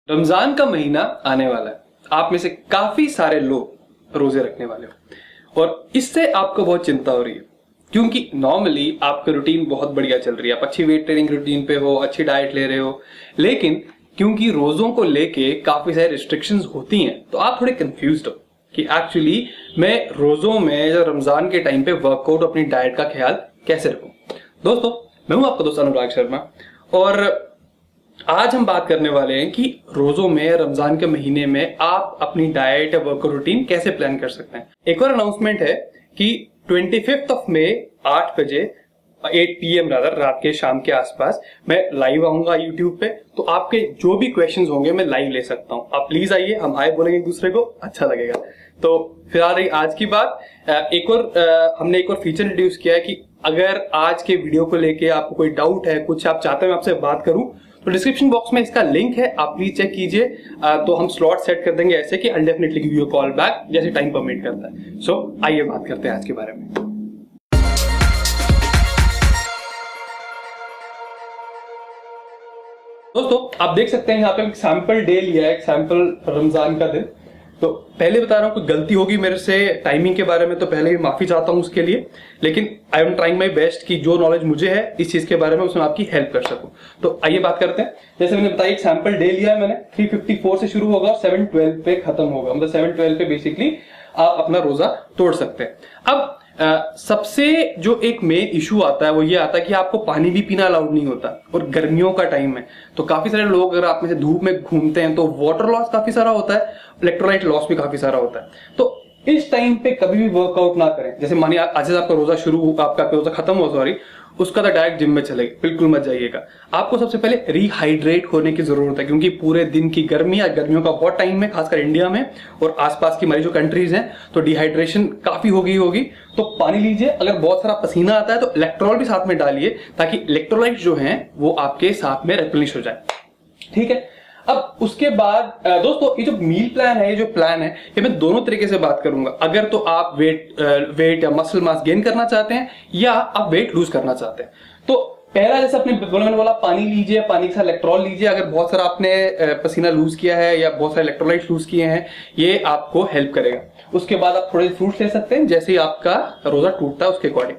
रमजान का महीना आने वाला है। आप में से काफी सारे लोग रोजे रखने वाले हो और इससे आपको बहुत चिंता हो रही है, क्योंकि नॉर्मली आपका रूटीन बहुत बढ़िया चल रही है, आप अच्छी वेट ट्रेनिंग रूटीन पे हो, अच्छी डाइट ले रहे हो, लेकिन क्योंकि रोजों को लेके काफी सारी रिस्ट्रिक्शंस होती हैं तो आप थोड़े कंफ्यूज्ड हो कि एक्चुअली मैं रोजों में या रमजान के टाइम पे वर्कआउट अपनी डाइट का ख्याल कैसे रखूं। दोस्तों, मैं हूं आपका दोस्त अनुराग शर्मा और आज हम बात करने वाले हैं कि रोजों में रमजान के महीने में आप अपनी डाइट या वर्कआउट रूटीन कैसे प्लान कर सकते हैं। एक और अनाउंसमेंट है कि 25 मई 8 बजे 8 PM रात के शाम के आसपास मैं लाइव आऊंगा यूट्यूब पे, तो आपके जो भी क्वेश्चंस होंगे मैं लाइव ले सकता हूं। आप प्लीज आइए, हम हाय बोलेंगे एक दूसरे को, अच्छा लगेगा। तो फिर आ रही आज की बात, हमने एक और फीचर इंट्रोड्यूस किया है कि अगर आज के वीडियो को लेके आपको कोई डाउट है, कुछ आप चाहते हैं आपसे बात करूं, तो डिस्क्रिप्शन बॉक्स में इसका लिंक है, आप प्लीज चेक कीजिए। तो हम स्लॉट सेट कर देंगे ऐसे कि I definitely give you a call back जैसे टाइम परमिट करता है। सो आइए बात करते हैं आज के बारे में। दोस्तों, आप देख सकते हैं यहाँ पे एक सैंपल डे लिया है, एक सैंपल रमजान का दिन। तो पहले बता रहा हूं, कोई गलती होगी मेरे से टाइमिंग के बारे में तो पहले ही माफी चाहता हूं उसके लिए, लेकिन I am trying my best कि जो नॉलेज मुझे है इस चीज के बारे में उसमें आपकी हेल्प कर सकूं। तो आइए बात करते हैं। जैसे मैंने बताया, एक सैंपल डे लिया है मैंने, 354 से शुरू होगा और 712 पे खत्म होगा, मतलब 712 पे बेसिकली आप अपना रोजा तोड़ सकते हैं। अब सबसे जो एक मेन इशू आता है वो ये आता है कि आपको पानी भी पीना अलाउड नहीं होता और गर्मियों का टाइम है, तो काफी सारे लोग अगर आप में से धूप में घूमते हैं तो वाटर लॉस काफी सारा होता है, इलेक्ट्रोलाइट लॉस भी काफी सारा होता है। तो इस टाइम पे कभी भी वर्कआउट ना करें। जैसे मानिए आज से आपका रोजा आपका रोजा खत्म हो, सॉरी, उसका तो डायरेक्ट जिम में चलेगा, बिल्कुल मत जाइएगा। आपको सबसे पहले रिहाइड्रेट होने की जरूरत है, क्योंकि पूरे दिन की गर्मियों का बहुत टाइम है, खासकर इंडिया में और आसपास की हमारी जो कंट्रीज हैं, तो डिहाइड्रेशन काफी हो गई होगी। तो पानी लीजिए, अगर बहुत सारा पसीना आता है तो इलेक्ट्रोल भी साथ में डालिए, ताकि इलेक्ट्रोलाइट जो हैं वो आपके साथ में रिप्लेनिश हो जाए। ठीक है। अब उसके बाद दोस्तों, ये जो मील प्लान है, ये जो प्लान है, ये मैं दोनों तरीके से बात करूंगा। अगर तो आप वेट या मसल मास गेन करना चाहते हैं या आप वेट लूज करना चाहते हैं, तो पहला जैसे अपने मैंने बोला, पानी लीजिए, पानी के साथ इलेक्ट्रॉल लीजिए। अगर बहुत सारा आपने पसीना लूज किया है या बहुत सारे इलेक्ट्रोलाइट लूज किए हैं, ये आपको हेल्प करेगा। उसके बाद आप थोड़े फ्रूट्स ले सकते हैं, जैसे ही आपका रोजा टूटता है उसके अकॉर्डिंग।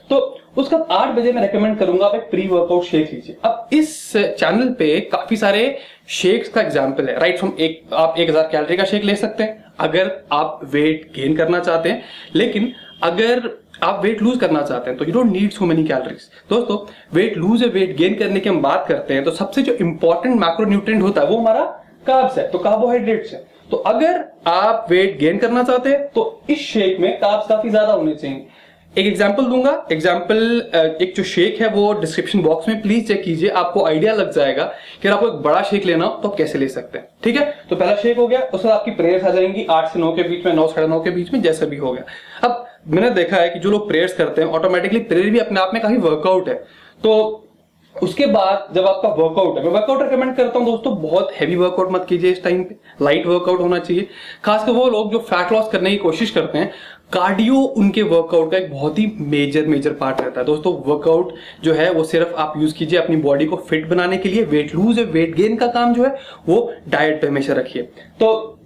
तो उसका 8 बजे मैं रेकमेंड करूंगा आप एक प्री वर्कआउट शेक लीजिए। अब इस चैनल पे काफी सारे शेक्स का एग्जांपल है, राइट फ्रॉम आप 1000 कैलोरी का शेक ले सकते हैं अगर आप वेट गेन करना चाहते हैं, लेकिन अगर आप वेट लूज करना चाहते हैं तो you don't need so many calories. दोस्तों, वेट लूज या वेट गेन करने की हम बात करते हैं तो सबसे जो इंपॉर्टेंट मैक्रोन्यूट्रिएंट होता है वो हमारा कार्ब्स है, तो कार्बोहाइड्रेट्स है। तो अगर आप वेट गेन करना चाहते हैं तो इस शेक में कार्ब्स काफी ज्यादा होने चाहिए। एक एग्जांपल दूंगा, एक जो शेक है वो डिस्क्रिप्शन बॉक्स में प्लीज चेक कीजिए, आपको आइडिया लग जाएगा कि अगर आपको एक बड़ा शेक लेना हो तो आप कैसे ले सकते हैं। ठीक है। तो पहला शेक हो गया, उसके बाद आपकी प्रेयर्स आ जाएंगी 8 से 9 के बीच में, 9 साढ़े 9 के बीच में, जैसा भी हो गया। अब मैंने देखा है कि जो लोग प्रेयर्स करते हैं, ऑटोमेटिकली प्रेयर भी अपने आप में काफी वर्कआउट है। तो उसके बाद जब आपका वर्कआउट है, मैं वर्कआउट रिकमेंड करता हूं दोस्तों, बहुत हैवी वर्कआउट मत कीजिए इस टाइम पे, लाइट वर्कआउट होना चाहिए। खासकर वो लोग जो फैट लॉस करने की कोशिश करते हैं, कार्डियो उनके वर्कआउट का एक बहुत ही मेजर पार्ट रहता है। दोस्तों, वर्कआउट जो है वो सिर्फ आप यूज कीजिए अपनी बॉडी को फिट बनाने के लिए। वेट लूज या वेट गेन का काम जो है वो डाइट पे हमेशा रखिए। तो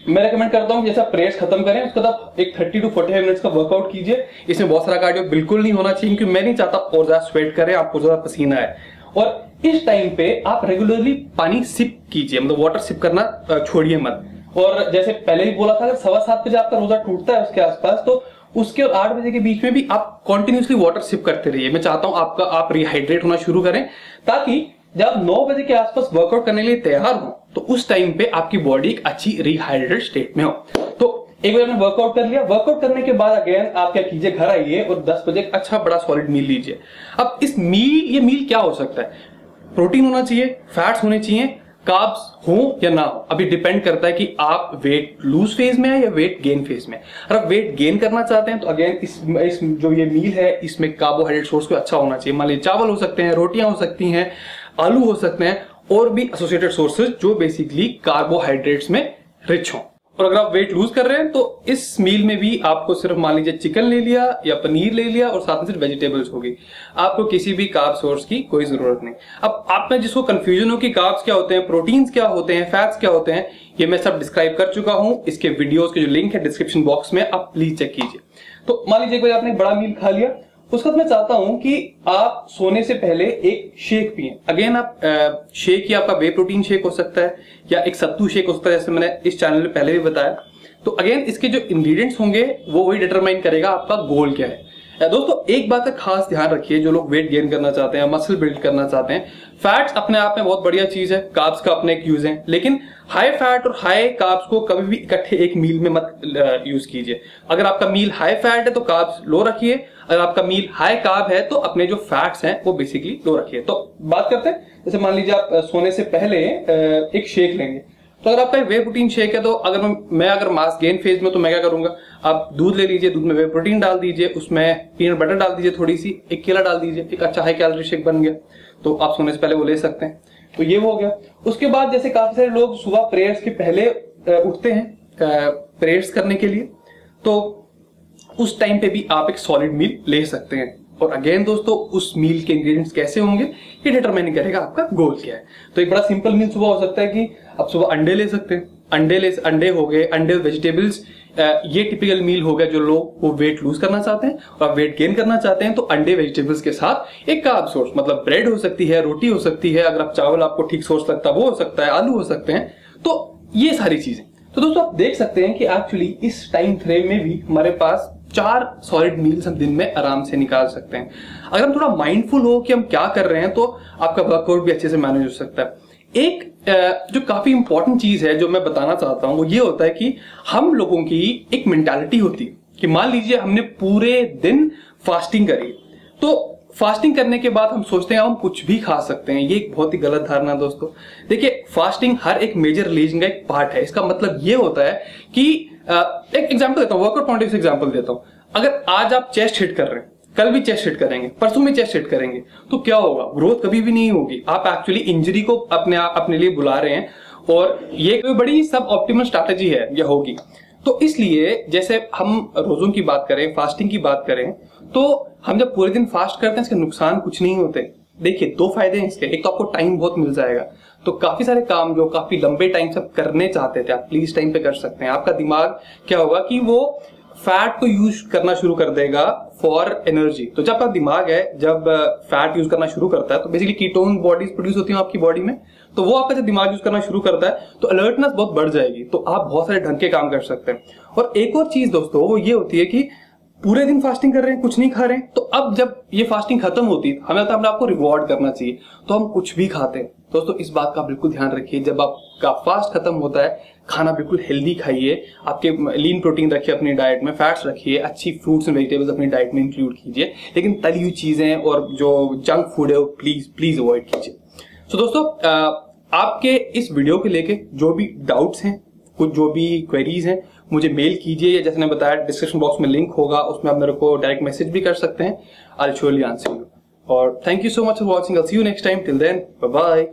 मैं रेकमेंड करता हूं जैसा प्रेस खत्म करें उसके बाद एक 30 to 45 मिनट्स का वर्कआउट कीजिए। इसमें बहुत सारा कार्डियो बिल्कुल नहीं होना चाहिए, क्योंकि मैं नहीं चाहता और ज्यादा स्वेट करें, आपको ज्यादा पसीना है। और इस टाइम पे आप रेगुलरली पानी सिप कीजिए, मतलब वाटर सिप करना छोड़िए मत। और जैसे पहले ही बोला था, अगर 7:15 बजे आपका रोजा टूटता है उसके आसपास, तो उसके 8 बजे के बीच में भी आप कंटिन्यूअसली वाटर सिप करते रहिए। मैं चाहता हूं आप रिहाइड्रेट होना शुरू करें, ताकि जब आप 9 बजे के आसपास वर्कआउट करने के लिए तैयार हो तो उस टाइम पे आपकी बॉडी एक अच्छी रिहाइड्रेट स्टेट में हो। तो एक बार आपने वर्कआउट कर लिया, वर्कआउट करने के बाद अगेन आप क्या कीजिए, घर आइए और 10 बजे एक अच्छा बड़ा सॉलिड मील लीजिए। अब ये मील क्या हो सकता है? प्रोटीन होना चाहिए, फैट्स होने चाहिए, कार्ब्स हो या ना हो, अभी डिपेंड करता है कि आप वेट लूज फेज में है या वेट गेन फेज में। अगर आप वेट गेन करना चाहते हैं तो अगेन इस जो ये मील है इसमें कार्बोहाइड्रेट सोर्स को अच्छा होना चाहिए। मान लीजिए चावल हो सकते हैं, रोटियां हो सकती हैं, आलू हो सकते हैं और भी एसोसिएटेड सोर्सेज जो बेसिकली कार्बोहाइड्रेट्स में रिच हों। और अगर आप वेट लूज कर रहे हैं तो इस मील में भी आपको सिर्फ मान लीजिए चिकन ले लिया या पनीर ले लिया और साथ में सिर्फ वेजिटेबल्स होगी, आपको किसी भी कार्ब सोर्स की कोई जरूरत नहीं। अब आप में जिसको कंफ्यूजन हो कि कार्ब्स क्या होते हैं, प्रोटीन्स क्या होते हैं, फैट्स क्या होते हैं, ये मैं सब डिस्क्राइब कर चुका हूं। इसके वीडियोस के जो लिंक है डिस्क्रिप्शन बॉक्स में, आप प्लीज चेक कीजिए। तो मान लीजिए एक बार आपने एक बड़ा मील खा लिया, उसके बाद मैं चाहता हूं कि आप सोने से पहले एक शेक पिए। अगेन आप शेक ही आपका वे प्रोटीन शेक हो सकता है या एक सत्तू शेक हो सकता है, जैसे मैंने इस चैनल में पहले भी बताया। तो अगेन इसके जो इंग्रेडिएंट्स होंगे वो वही डिटरमाइन करेगा आपका गोल क्या है। दोस्तों एक बात का खास ध्यान रखिए, जो लोग वेट गेन करना चाहते हैं, मसल बिल्ड करना चाहते हैं, फैट्स अपने आप में बहुत बढ़िया चीज है, कार्ब्स का अपने एक यूज है, लेकिन हाई फैट और हाई कार्ब्स को कभी भी इकट्ठे एक मील में मत यूज कीजिए। अगर आपका मील हाई फैट है तो कार्ब्स लो रखिए, अगर आपका मील हाई कार्ब है तो अपने जो फैट्स हैं वो बेसिकली लो रखिए। तो बात करते हैं, जैसे मान लीजिए आप सोने से पहले एक शेक लेंगे, तो अगर आपका वे प्रोटीन शेक है तो अगर मैं अगर मास गेन फेज में, तो मैं क्या करूंगा, आप दूध ले लीजिए, दूध में वे प्रोटीन डाल दीजिए, उसमें पीनट बटर डाल दीजिए, थोड़ी सी एक केला डाल दीजिए, एक अच्छा हाई कैलोरी शेक बन गया। तो आप सोने से पहले वो ले सकते हैं। तो ये हो गया। उसके बाद जैसे काफी सारे लोग सुबह प्रेयर्स के पहले उठते हैं प्रेयर्स करने के लिए, तो उस टाइम पे भी आप एक सॉलिड मील ले सकते हैं। और अगेन दोस्तों उस मील के इंग्रेडिएंट्स कैसे होंगे ये डिटरमाइन करेगा आपका गोल क्या है। तो एक बड़ा सिंपल मील सुबह हो सकता है कि आप सुबह अंडे ले सकते हैं, अंडे हो गए, अंडे वेजिटेबल्स, ये टिपिकल मील हो गया जो लोग वो वेट लूज करना चाहते हैं और आप वेट गेन करना चाहते हैं। तो अंडे वेजिटेबल्स के साथ एक कार्ब सोर्स, मतलब ब्रेड हो सकती है, रोटी हो सकती है, अगर आप चावल आपको ठीक सोर्स लगता है वो हो सकता है, आलू हो सकते हैं। तो ये सारी चीजें, तो दोस्तों आप देख सकते हैं कि एक्चुअली इस टाइम फ्रेम में भी हमारे पास 4 सॉलिड मील्स हम दिन में आराम से निकाल सकते हैं। अगर हम थोड़ा माइंडफुल हो कि हम क्या कर रहे हैं तो आपका वर्कआउट भी अच्छे से मैनेज हो सकता है। एक जो काफी इंपॉर्टेंट चीज है जो मैं बताना चाहता हूं वो ये होता है कि हम लोगों की एक मेंटालिटी होती है कि मान लीजिए हमने पूरे दिन फास्टिंग करी, तो फास्टिंग करने के बाद हम सोचते हैं हम कुछ भी खा सकते हैं। ये एक बहुत ही गलत धारणा दोस्तों। देखिए फास्टिंग हर एक मेजर रिलीजन का एक पार्ट है। इसका मतलब ये होता है कि एक एग्जांपल देता हूं, वर्कआउट पॉइंट ऑफ व्यू से एग्जांपल देता हूं। अगर आज आप चेस्ट हिट कर रहे हैं, कल भी चेस्ट हिट करेंगे, परसों में चेस्ट हिट करेंगे, तो क्या होगा, ग्रोथ कभी भी नहीं होगी। आप एक्चुअली इंजरी को अपने लिए बुला रहे हैं और ये कोई बड़ी सब ऑप्टिमल स्ट्रैटेजी है या होगी। तो इसलिए जैसे हम रोजों की बात करें, फास्टिंग की बात करें, तो हम जब पूरे दिन फास्ट करते हैं इसके नुकसान कुछ नहीं होते। देखिए 2 फायदे हैं इसके। एक तो आपको टाइम बहुत मिल जाएगा, तो काफी सारे काम जो काफी लंबे टाइम से आप करने चाहते थे आप प्लीज टाइम पे कर सकते हैं। आपका दिमाग क्या होगा कि वो फैट को यूज करना शुरू कर देगा फॉर एनर्जी। तो जब आपका दिमाग है जब फैट यूज करना शुरू करता है तो बेसिकली कीटोन बॉडीज प्रोड्यूस होती है आपकी बॉडी में, तो वो आपका जब दिमाग यूज करना शुरू करता है तो अलर्टनेस बहुत बढ़ जाएगी, तो आप बहुत सारे ढंग के काम कर सकते हैं। और एक और चीज दोस्तों वो ये होती है कि पूरे दिन फास्टिंग कर रहे हैं, कुछ नहीं खा रहे हैं, तो अब जब ये फास्टिंग खत्म होती है हमें लगता है आपको रिवॉर्ड करना चाहिए, तो हम कुछ भी खाते हैं। दोस्तों इस बात का बिल्कुल ध्यान रखिए, जब आपका फास्ट खत्म होता है खाना बिल्कुल हेल्दी खाइए, आपके लीन प्रोटीन रखिए अपनी डाइट में, फैट्स रखिए, अच्छी फ्रूट्स एंड वेजिटेबल्स अपनी डाइट में इंक्लूड कीजिए, लेकिन तली हुई चीजें और जो जंक फूड है वो प्लीज अवॉइड कीजिए। तो दोस्तों आपके इस वीडियो के लेके जो भी डाउट्स हैं, कुछ जो भी क्वेरीज हैं, मुझे मेल कीजिए, या जैसे मैंने बताया डिस्क्रिप्शन बॉक्स में लिंक होगा, उसमें आप मेरे को डायरेक्ट मैसेज भी कर सकते हैं। I will surely answer you. और thank you so much for watching. I will see you next time. Till then bye bye.